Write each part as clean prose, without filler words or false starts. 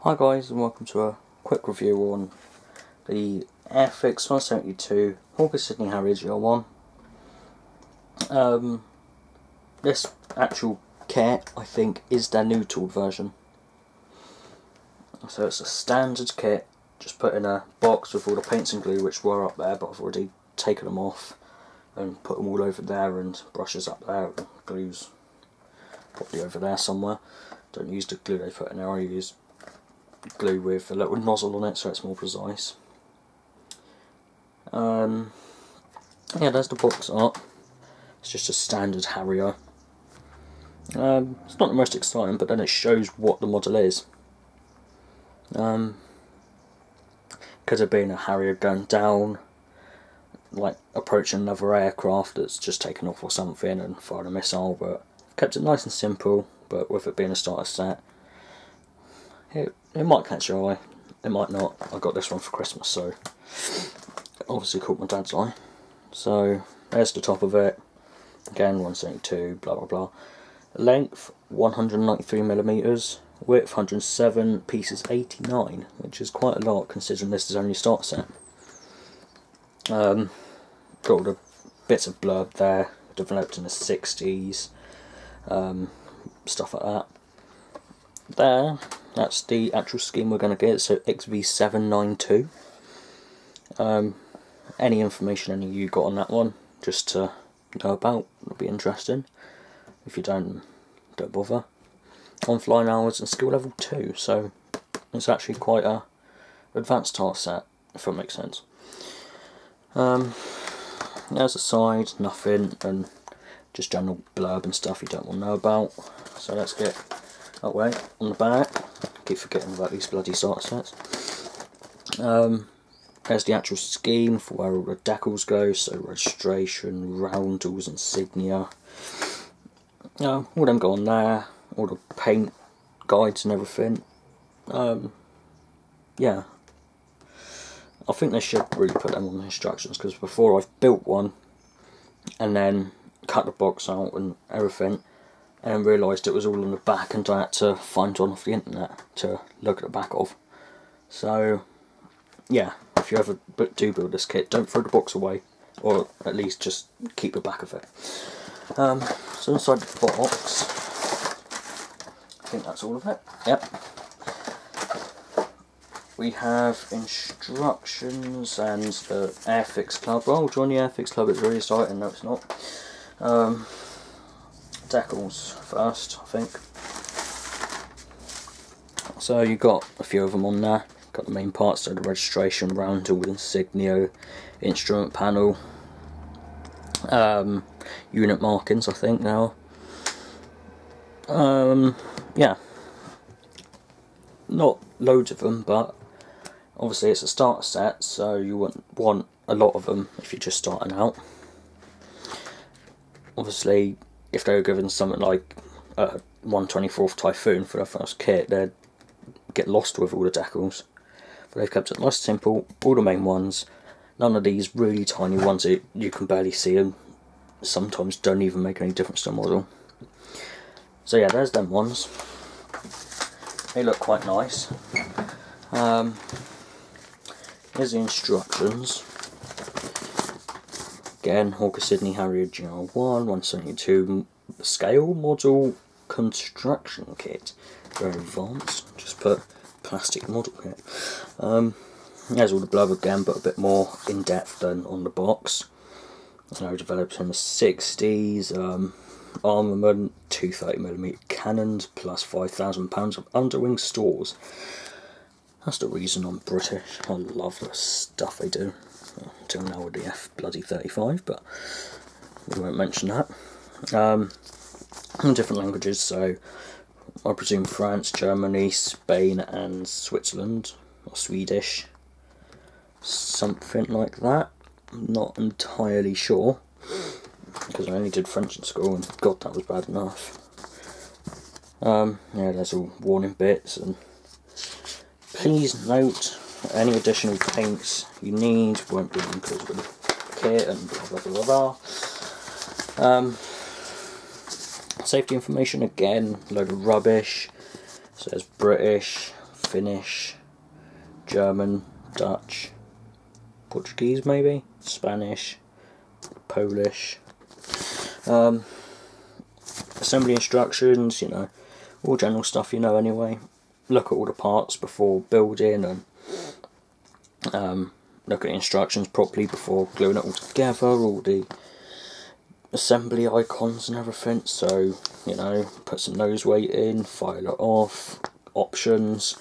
Hi guys, and welcome to a quick review on the Airfix 172 Sydney Harrier GR.1. This actual kit, I think, is their new tooled version. So it's a standard kit, just put in a box with all the paints and glue which were up there, but I've already taken them off and put them all over there, and brushes up there, and glue's probably over there somewhere. Don't use the glue they put in there, I use glue with a little nozzle on it so it's more precise. Yeah, there's the box art. It's just a standard Harrier. It's not the most exciting, but then it shows what the model is. Could have been a Harrier going down, like approaching another aircraft that's just taken off or something and fired a missile, but kept it nice and simple. But with it being a starter set, it might catch your eye, it might not. I got this one for Christmas, so it obviously caught my dad's eye. So there's the top of it. Again, 172, blah blah blah. Length 193mm, width 107, pieces 89, which is quite a lot considering this is only a starter set. Got all the bits of blurb there, developed in the 60s, stuff like that. There, that's the actual scheme we're going to get, so XV792. Any information any of you got on that one, just to know about, would be interesting. If you don't bother. On flying hours and skill level 2, so it's actually quite a advanced task set, if that makes sense. There's a side, nothing, and just general blurb and stuff you don't want to know about. So let's get that way. On the back, keep forgetting about these bloody starter sets. There's the actual scheme for where all the decals go, so registration, roundels, insignia. All them go on there, all the paint guides and everything. Yeah, I think they should really put them on the instructions, because before I've built one and then cut the box out and everything, and realised it was all on the back, and I had to find one off the internet to look at the back of. So yeah, if you ever do build this kit, don't throw the box away, or at least just keep the back of it. So inside the box, I think that's all of it. Yep. We have instructions and the Airfix Club. Well, join the Airfix Club, it's really exciting. No, it's not. Decals first, I think. So you got a few of them on there. Got the main parts, so the registration, roundel, insignia, instrument panel, unit markings, I think now. Yeah, not loads of them, but obviously it's a starter set, so you wouldn't want a lot of them if you're just starting out. Obviously, if they were given something like a 1/24th Typhoon for their first kit, they'd get lost with all the decals. But they've kept it nice and simple, all the main ones. None of these really tiny ones that you can barely see them. Sometimes don't even make any difference to the model. So yeah, there's them ones. They look quite nice. Here's the instructions. Again, Sydney Harrier GR.1 172 scale model construction kit. Very advanced. Just put plastic model kit. There's all the blurb again, but a bit more in depth than on the box. Developed in the 60s. Armament, 2 30mm cannons, plus £5,000 of underwing stores. That's the reason I'm British. I love the stuff they do. Until now with the F-35, but we won't mention that. In different languages, so I presume France, Germany, Spain and Switzerland, or Swedish. Something like that. I'm not entirely sure, because I only did French in school, and God, that was bad enough. Yeah, there's all warning bits, and please note any additional paints you need won't be included with the kit, and blah blah blah blah. Safety information again, load of rubbish. It says British, Finnish, German, Dutch, Portuguese maybe, Spanish, Polish. Assembly instructions, you know, all general stuff you know anyway. Look at all the parts before building, and look at instructions properly before gluing it all together, all the assembly icons and everything. So, you know, put some nose weight in, file it off, options,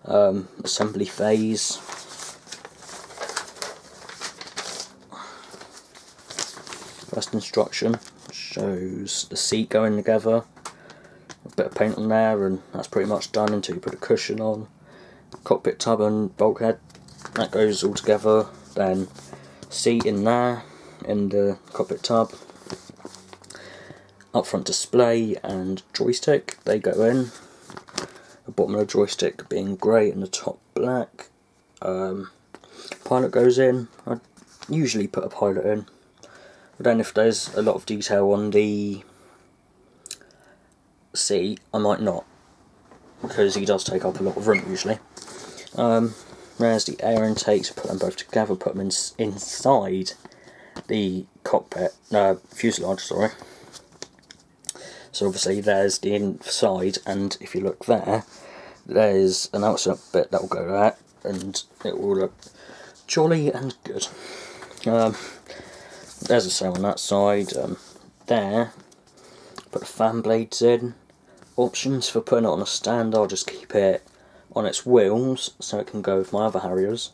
assembly phase. First instruction shows the seat going together, a bit of paint on there, and that's pretty much done until you put a cushion on. Cockpit tub and bulkhead, that goes all together. Then seat in there, in the cockpit tub. Up front display and joystick, they go in. The bottom of the joystick being grey and the top black. Pilot goes in. I usually put a pilot in. But then if there's a lot of detail on the seat, I might not, because he does take up a lot of room usually. There's the air intakes, put them both together, put them inside the cockpit, fuselage, sorry. So obviously there's the inside, and if you look there, there's an outside bit that will go there, and it will look jolly and good. There's a sail on that side. There, put the fan blades in. Options for putting it on a stand, I'll just keep it on its wheels so it can go with my other Harriers.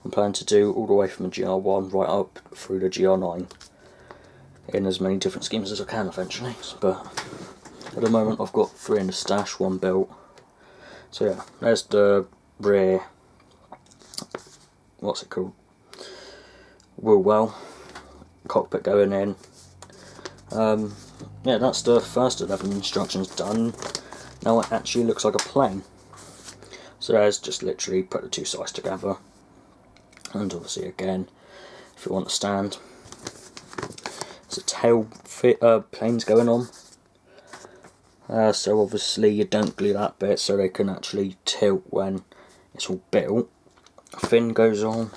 I'm planning to do all the way from the GR.1 right up through the GR.9 in as many different schemes as I can eventually, but at the moment I've got 3 in the stash, 1 built. So yeah, there's the rear, what's it called, wheel well, cockpit going in. Yeah, that's the first 11 instructions done. Now it actually looks like a plane. So there's just literally put the two sides together, and obviously again, if you want to stand, there's a tail planes going on. So obviously you don't glue that bit so they can actually tilt when it's all built. Fin goes on.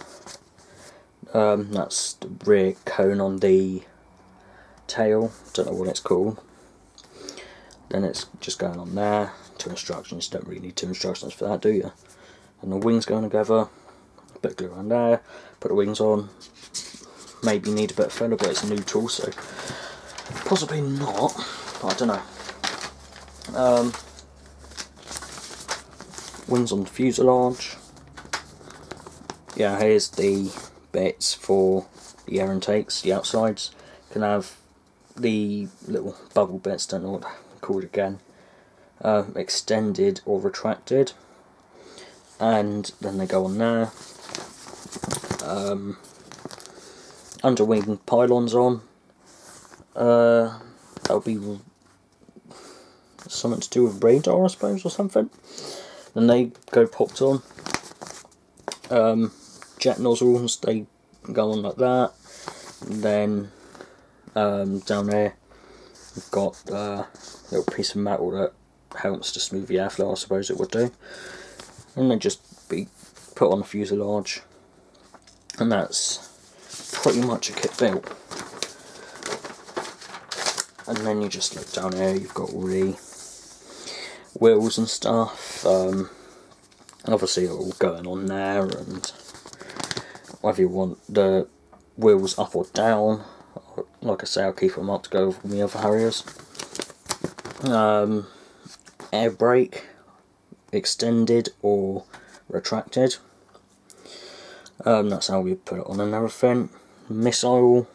That's the rear cone on the tail, don't know what it's called. Then it's just going on there. 2 instructions, don't really need 2 instructions for that, do you? And the wings going together, a bit of glue around there, put the wings on. Maybe need a bit of filler, but it's a new tool, so possibly not, but I don't know. Wings on the fuselage. Yeah, here's the bits for the air intakes, the outsides. Can have the little bubble bits, don't know what they're called again, extended or retracted, and then they go on there. Underwing pylons on. That'll be something to do with radar, I suppose, or something. Then they go popped on. Jet nozzles, they go on like that. And then down there we've got a little piece of metal that helps to smooth the airflow, I suppose it would do. And they just be put on the fuselage, and that's pretty much a kit built. And then you just look down here, you've got all the wheels and stuff, obviously all going on there, and whether you want the wheels up or down, like I say, I'll keep them up to go with the other Harriers. Air brake, extended or retracted. That's how we put it on and everything. Missile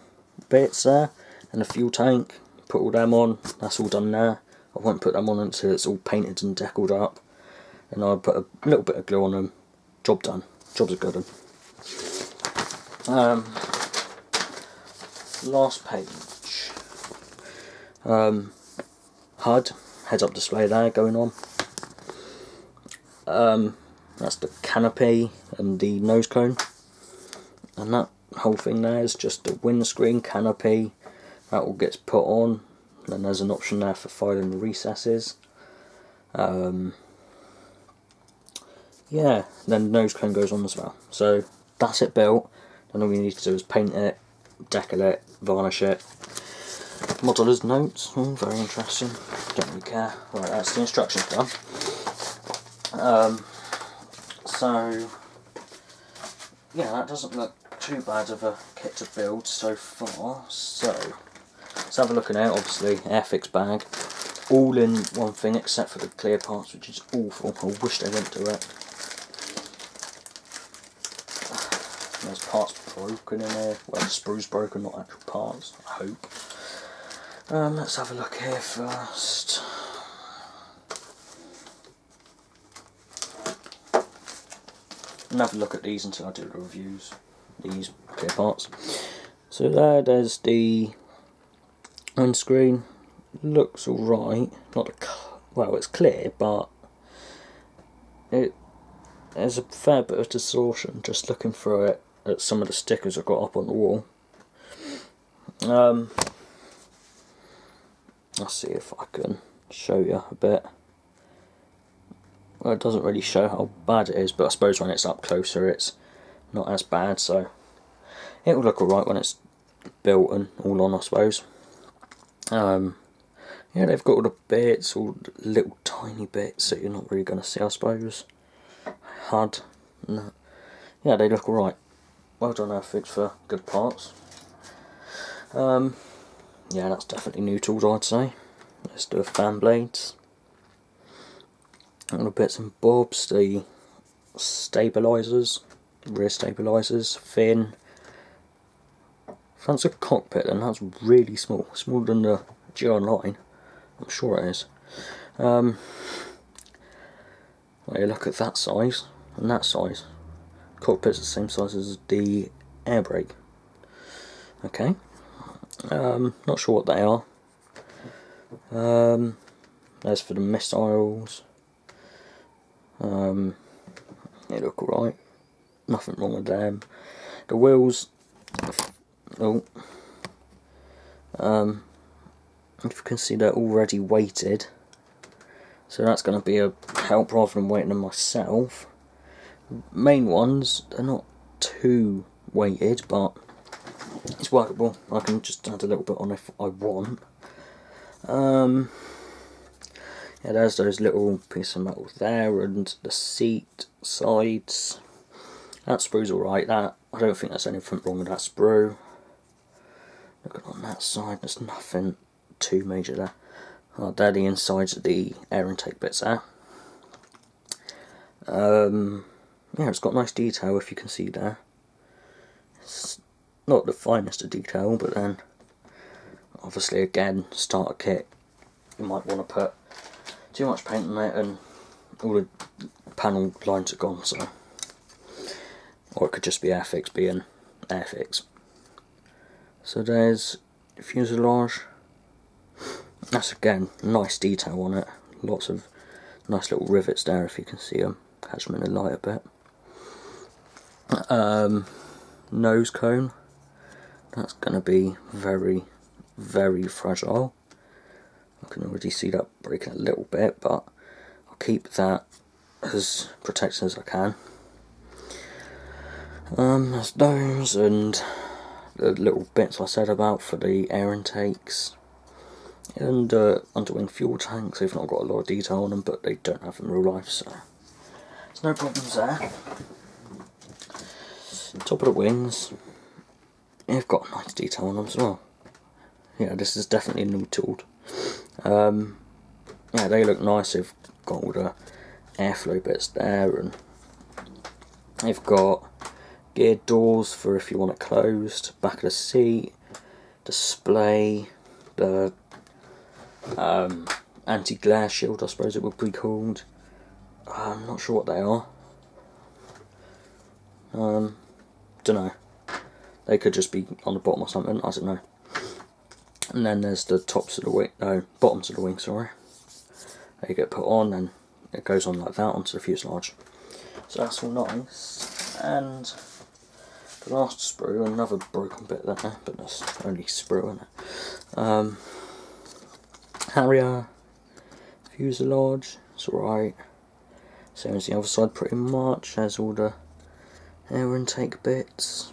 bits there, and the fuel tank, put all them on, that's all done there. I won't put them on until it's all painted and decaled up, and I'll put a little bit of glue on them. Job done. Job's a good one. Last page. HUD, heads up display there going on. That's the canopy and the nose cone, and that whole thing there is just a windscreen canopy. That all gets put on. Then there's an option there for filing the recesses. yeah, then the nose cone goes on as well. So that's it built. Then all we need to do is paint it, decal it, varnish it. Modeller's notes, very interesting. Don't really care. Right, that's the instructions done. So yeah, that doesn't look too bad of a kit to build so far. So let's have a look at it. Obviously, Airfix bag, all in one thing except for the clear parts, which is awful. I wish they went direct. There's parts broken in there. Well, the sprue's broken, not actual parts, I hope. Let's have a look here first. And have a look at these until I do the reviews. These clear parts. So there's the windscreen. Looks alright. Well, it's clear, but there's a fair bit of distortion just looking through it at some of the stickers I've got up on the wall. Let's see if I can show you a bit. Well, it doesn't really show how bad it is, but I suppose when it's up closer it's not as bad, so it will look alright when it's built and all on, I suppose. Yeah, they've got all the bits, all the little tiny bits that you're not really going to see, I suppose. HUD. No. Yeah, they look alright. Well done, Airfix, for good parts. Yeah, that's definitely new tools, I'd say. Let's do fan blades. All the bits and bobs, the stabilisers, rear stabilisers, fin. That's a cockpit, and that's really small. Smaller than the GR.1, I'm sure it is. Well, you look at that size and that size. Cockpit's the same size as the air brake. Okay. Not sure what they are. There's for the missiles. They look alright. Nothing wrong with them. The wheels. Oh. If you can see, they're already weighted. So that's going to be a help rather than weighting them myself. Main ones, they're not too weighted, but it's workable. I can just add a little bit on if I want. Yeah, there's those little pieces of metal there, and the seat sides. That sprue's alright. That, I don't think there's anything wrong with that sprue. Looking on that side, there's nothing too major there. Oh, they're the insides of the air intake bits there. Yeah, it's got nice detail, if you can see there. It's not the finest of detail, but then obviously again, starter kit, you might want to put too much paint on it and all the panel lines are gone, so. Or it could just be Airfix being Airfix. So there's the fuselage. That's again nice detail on it. Lots of nice little rivets there, if you can see them. Catch them in the light a bit. Nose cone. That's going to be very, very fragile. I can already see that breaking a little bit, but I'll keep that as protected as I can. There's those and the little bits I said about for the air intakes. And underwing fuel tanks. They've not got a lot of detail on them, but they don't have them in real life, so there's no problems there. Top of the wings, they've got nice detail on them as well. Yeah, this is definitely new tooled. Yeah, they look nice. They've got all the airflow bits there, and they've got geared doors for if you want it closed, back of the seat, display, the anti-glare shield, I suppose it would be called. I'm not sure what they are. Don't know. They could just be on the bottom or something, I don't know. And then there's the tops of the wing, no, bottoms of the wing, sorry. They get put on and it goes on like that onto the fuselage. So that's all nice. And the last sprue, another broken bit there, but that's only sprue in it. Harrier fuselage, it's alright. Same as the other side pretty much, has all the air intake bits.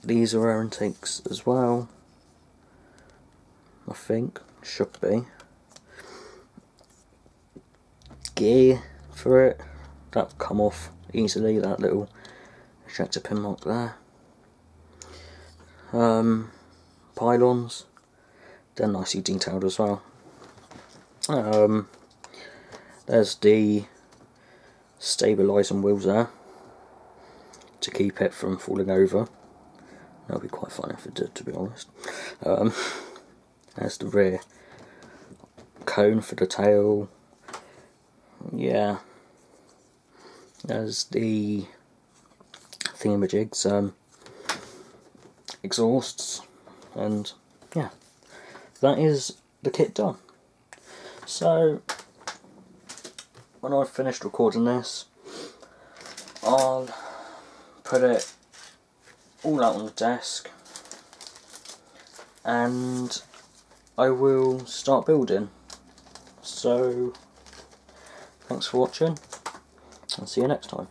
These are air intakes as well, I think, should be. Gear for it, that'll come off easily, that little ejector pin mark there. Pylons, they're nicely detailed as well. There's the stabilising wheels there to keep it from falling over. That would be quite fun if it did, to be honest. There's the rear cone for the tail. Yeah. There's the thingamajigs, exhausts, and yeah, that is the kit done. So when I've finished recording this, I'll put it all out on the desk and I will start building. So thanks for watching, and see you next time.